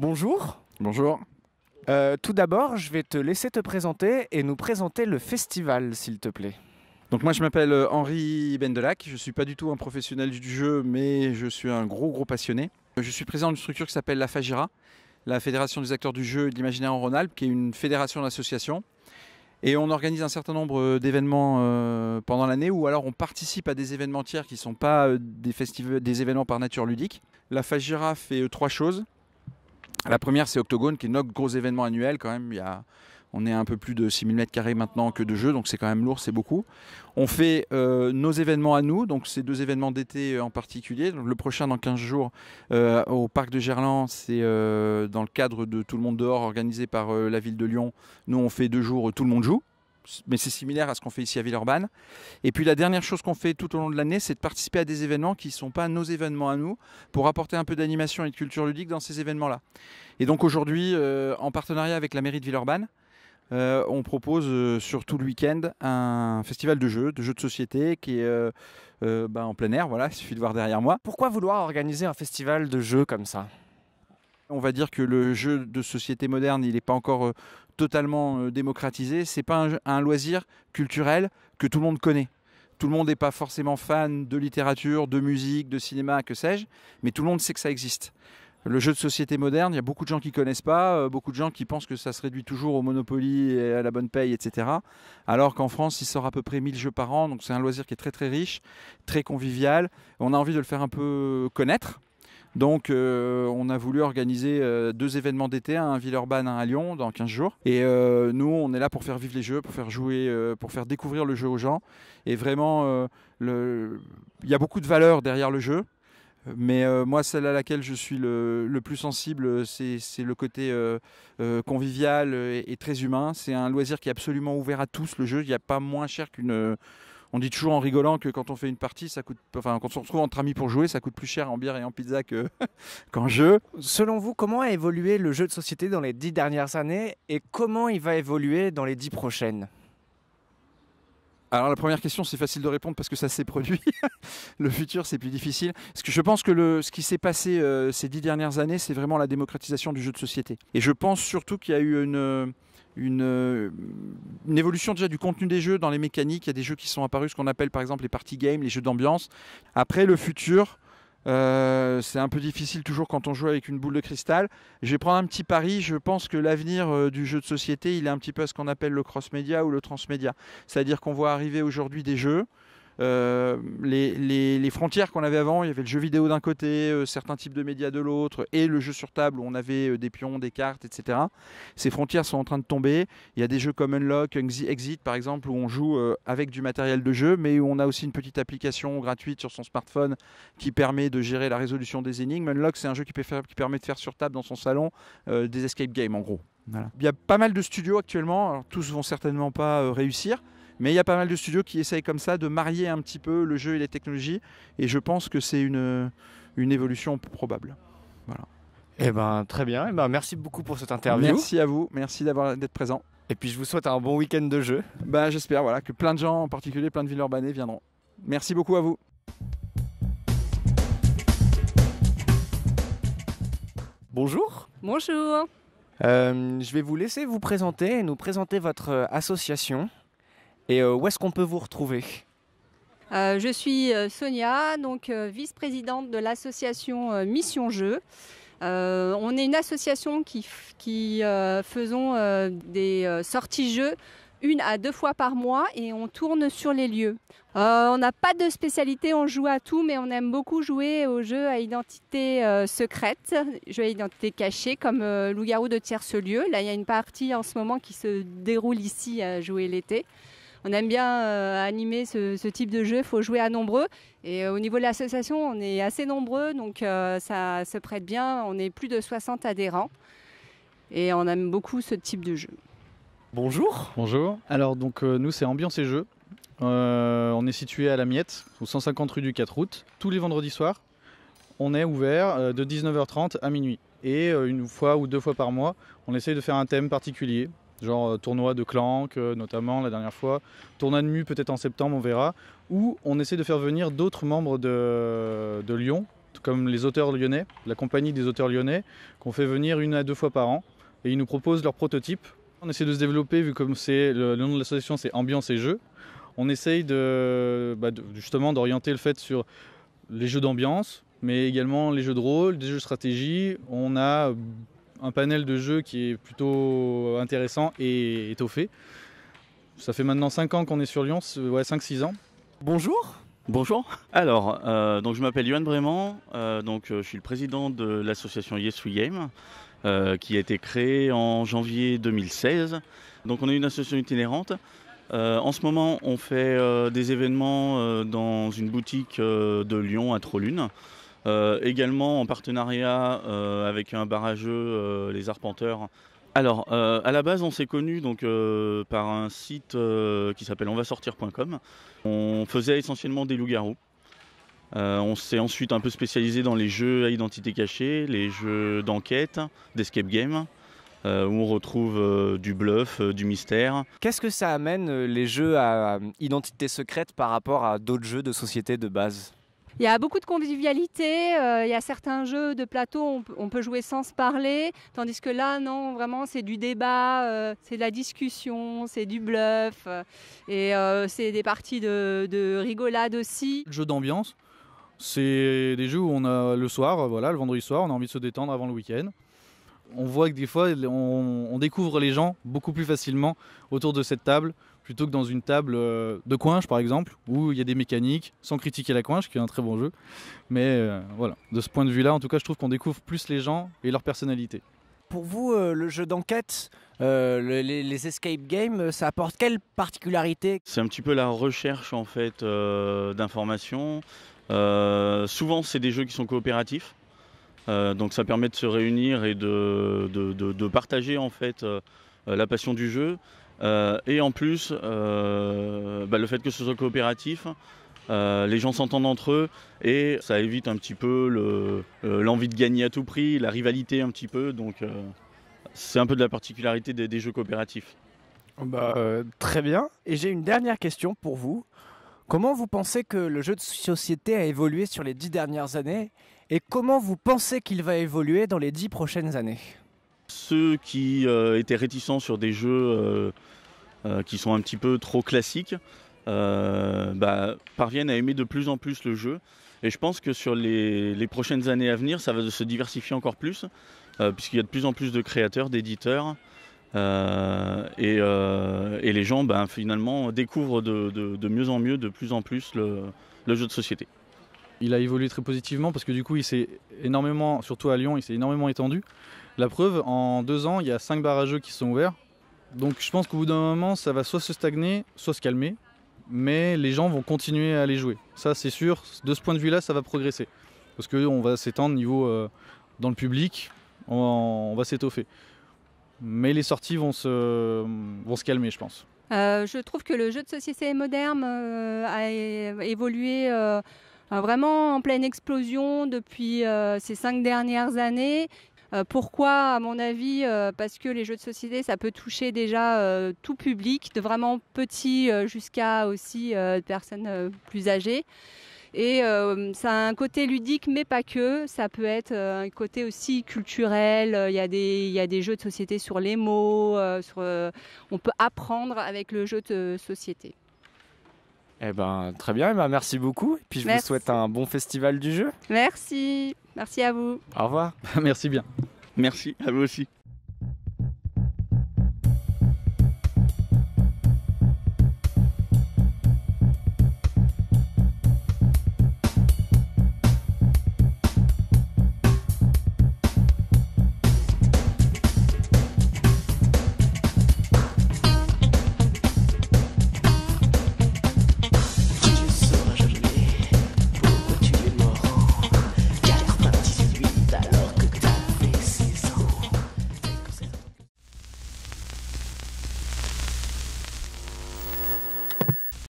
Bonjour. Bonjour. Tout d'abord, je vais te laisser te présenter et nous présenter le festival, s'il te plaît. Donc moi je m'appelle Henri Bendelac, je ne suis pas du tout un professionnel du jeu, mais je suis un gros passionné. Je suis président d'une structure qui s'appelle la FAGIRA, la Fédération des acteurs du jeu et de l'imaginaire en Rhône-Alpes, qui est une fédération d'associations. Et on organise un certain nombre d'événements pendant l'année, ou alors on participe à des événementières qui ne sont pas des événements par nature ludique. La FAGIRA fait 3 choses. La première, c'est Octogone, qui est notre gros événement annuel quand même. On est un peu plus de 6000 m² maintenant que de jeux, donc c'est quand même lourd, c'est beaucoup. On fait nos événements à nous, donc ces 2 événements d'été en particulier. Donc le prochain dans 15 jours au parc de Gerland, c'est dans le cadre de Tout le monde dehors, organisé par la ville de Lyon. Nous, on fait 2 jours Tout le monde joue, mais c'est similaire à ce qu'on fait ici à Villeurbanne. Et puis la dernière chose qu'on fait tout au long de l'année, c'est de participer à des événements qui ne sont pas nos événements à nous, pour apporter un peu d'animation et de culture ludique dans ces événements-là. Et donc aujourd'hui, en partenariat avec la mairie de Villeurbanne, on propose sur tout le week-end un festival de jeux de société qui est en plein air, voilà, il suffit de voir derrière moi. Pourquoi vouloir organiser un festival de jeux comme ça ? On va dire que le jeu de société moderne, il n'est pas encore totalement démocratisé. Ce n'est pas un loisir culturel que tout le monde connaît. Tout le monde n'est pas forcément fan de littérature, de musique, de cinéma, que sais-je, mais tout le monde sait que ça existe. Le jeu de société moderne, il y a beaucoup de gens qui ne connaissent pas, beaucoup de gens qui pensent que ça se réduit toujours au Monopoly et à la bonne paye, etc. Alors qu'en France, il sort à peu près 1000 jeux par an, donc c'est un loisir qui est très riche, très convivial. On a envie de le faire un peu connaître. Donc on a voulu organiser 2 événements d'été, un à Villeurbanne, un à Lyon, dans 15 jours. Et nous, on est là pour faire vivre les jeux, pour faire jouer, pour faire découvrir le jeu aux gens. Et vraiment, il y a beaucoup de valeurs derrière le jeu. Mais moi, celle à laquelle je suis le plus sensible, c'est le côté convivial et très humain. C'est un loisir qui est absolument ouvert à tous, le jeu. Il n'y a pas moins cher qu'une... On dit toujours en rigolant que quand on fait une partie, quand on se retrouve entre amis pour jouer, ça coûte plus cher en bière et en pizza qu'en jeu. Selon vous, comment a évolué le jeu de société dans les 10 dernières années et comment il va évoluer dans les 10 prochaines ? Alors la première question, c'est facile de répondre parce que ça s'est produit. Le futur, c'est plus difficile. Parce que je pense que ce qui s'est passé ces 10 dernières années, c'est vraiment la démocratisation du jeu de société. Et je pense surtout qu'il y a eu une évolution déjà du contenu des jeux dans les mécaniques. Il y a des jeux qui sont apparus, ce qu'on appelle par exemple les party games, les jeux d'ambiance. Après, le futur... c'est un peu difficile toujours quand on joue avec une boule de cristal. Je vais prendre un petit pari. Je pense que l'avenir du jeu de société, il est un petit peu à ce qu'on appelle le cross-média ou le transmédia. C'est-à-dire qu'on voit arriver aujourd'hui des jeux. Les frontières qu'on avait avant, il y avait le jeu vidéo d'un côté, certains types de médias de l'autre, et le jeu sur table où on avait des pions, des cartes, etc. Ces frontières sont en train de tomber. Il y a des jeux comme Unlock, Exit par exemple, où on joue avec du matériel de jeu, mais où on a aussi une petite application gratuite sur son smartphone qui permet de gérer la résolution des énigmes. Unlock, c'est un jeu qui permet de faire sur table dans son salon des escape games en gros. Voilà. Il y a pas mal de studios actuellement, alors tous vont certainement pas réussir, mais il y a pas mal de studios qui essayent comme ça de marier un petit peu le jeu et les technologies. Et je pense que c'est une évolution probable. Voilà. Eh ben, très bien. Eh ben, merci beaucoup pour cette interview. Merci à vous. Merci d'être présent. Et puis je vous souhaite un bon week-end de jeu. J'espère voilà, que plein de gens, en particulier plein de Villeurbanais, viendront. Merci beaucoup à vous. Bonjour. Bonjour. Je vais vous laisser vous présenter et nous présenter votre association. Et où est-ce qu'on peut vous retrouver ? Je suis Sonia, donc vice-présidente de l'association Mission Jeux. On est une association qui faisons des sorties jeux 1 à 2 fois par mois et on tourne sur les lieux. On n'a pas de spécialité, on joue à tout, mais on aime beaucoup jouer aux jeux à identité secrète, jeux à identité cachée comme Loup-garou de tierce-lieu. Là, il y a une partie en ce moment qui se déroule ici à jouer l'été. On aime bien animer ce type de jeu, il faut jouer à nombreux. Et au niveau de l'association, on est assez nombreux, donc ça se prête bien. On est plus de 60 adhérents et on aime beaucoup ce type de jeu. Bonjour. Bonjour. Alors donc nous c'est Ambiance et Jeux. On est situé à la Miette, au 150 rue du 4 août. Tous les vendredis soirs, on est ouvert de 19h30 à minuit. Et 1 fois ou 2 fois par mois, on essaye de faire un thème particulier. Genre tournoi de Clank notamment la dernière fois, tournoi de Mu peut-être en septembre, on verra. Ou on essaie de faire venir d'autres membres de Lyon tout comme les auteurs lyonnais, la compagnie des auteurs lyonnais, qu'on fait venir 1 à 2 fois par an. Et ils nous proposent leurs prototypes. On essaie de se développer, vu comme le nom de l'association c'est Ambiance et Jeux. On essaye justement d'orienter le fait sur les jeux d'ambiance, mais également les jeux de rôle, des jeux de stratégie. On a un panel de jeux qui est plutôt intéressant et étoffé. Ça fait maintenant 5 ans qu'on est sur Lyon, 5-6 ans. Bonjour. Bonjour. Alors, donc je m'appelle Yoann Brément, je suis le président de l'association Yes We Game, qui a été créée en janvier 2016. Donc on est une association itinérante. En ce moment, on fait des événements dans une boutique de Lyon à Trop-Lune. Également en partenariat avec un bar à jeux, les Arpenteurs. Alors, à la base, on s'est connus par un site qui s'appelle onvasortir.com. On faisait essentiellement des loups-garous. On s'est ensuite un peu spécialisé dans les jeux à identité cachée, les jeux d'enquête, d'escape game, où on retrouve du bluff, du mystère. Qu'est-ce que ça amène les jeux à identité secrète par rapport à d'autres jeux de société de base ? Il y a beaucoup de convivialité, il y a certains jeux de plateau, on peut jouer sans se parler, tandis que là, non, vraiment, c'est du débat, c'est de la discussion, c'est du bluff, et c'est des parties de rigolade aussi. Jeux d'ambiance, c'est des jeux où on a le soir, le vendredi soir, on a envie de se détendre avant le week-end. On voit que des fois, on découvre les gens beaucoup plus facilement autour de cette table, plutôt que dans une table de coinche par exemple, où il y a des mécaniques, sans critiquer la coinche, qui est un très bon jeu. Mais de ce point de vue-là, en tout cas, je trouve qu'on découvre plus les gens et leur personnalité. Pour vous, le jeu d'enquête, les escape games, ça apporte quelle particularité ? C'est un petit peu la recherche en fait d'informations. Souvent, c'est des jeux qui sont coopératifs. Donc ça permet de se réunir et de partager en fait la passion du jeu. Et en plus, le fait que ce soit coopératif, les gens s'entendent entre eux et ça évite un petit peu l'envie de gagner à tout prix, la rivalité un petit peu. Donc c'est un peu de la particularité des jeux coopératifs. Très bien. Et j'ai une dernière question pour vous. Comment vous pensez que le jeu de société a évolué sur les 10 dernières années et comment vous pensez qu'il va évoluer dans les 10 prochaines années ? Ceux qui étaient réticents sur des jeux qui sont un petit peu trop classiques parviennent à aimer de plus en plus le jeu. Et je pense que sur les prochaines années à venir, ça va se diversifier encore plus, puisqu'il y a de plus en plus de créateurs, d'éditeurs. Et les gens finalement découvrent de mieux en mieux, de plus en plus le jeu de société. Il a évolué très positivement parce que du coup il s'est énormément, surtout à Lyon, il s'est énormément étendu. La preuve, en 2 ans, il y a 5 bars à jeux qui sont ouverts. Donc je pense qu'au bout d'un moment, ça va soit se stagner, soit se calmer. Mais les gens vont continuer à aller jouer. Ça c'est sûr, de ce point de vue-là, ça va progresser. Parce qu'on va s'étendre dans le public, on va s'étoffer. Mais les sorties vont se calmer, je pense. Je trouve que le jeu de société moderne a évolué vraiment en pleine explosion depuis ces 5 dernières années. Pourquoi, à mon avis, parce que les jeux de société, ça peut toucher déjà tout public, de vraiment petits jusqu'à aussi personnes plus âgées. Et ça a un côté ludique, mais pas que. Ça peut être un côté aussi culturel. Il y a des jeux de société sur les mots. On peut apprendre avec le jeu de société. Très bien, merci beaucoup. Et puis je vous souhaite un bon festival du jeu. Merci à vous. Au revoir. Merci bien. Merci, à vous aussi.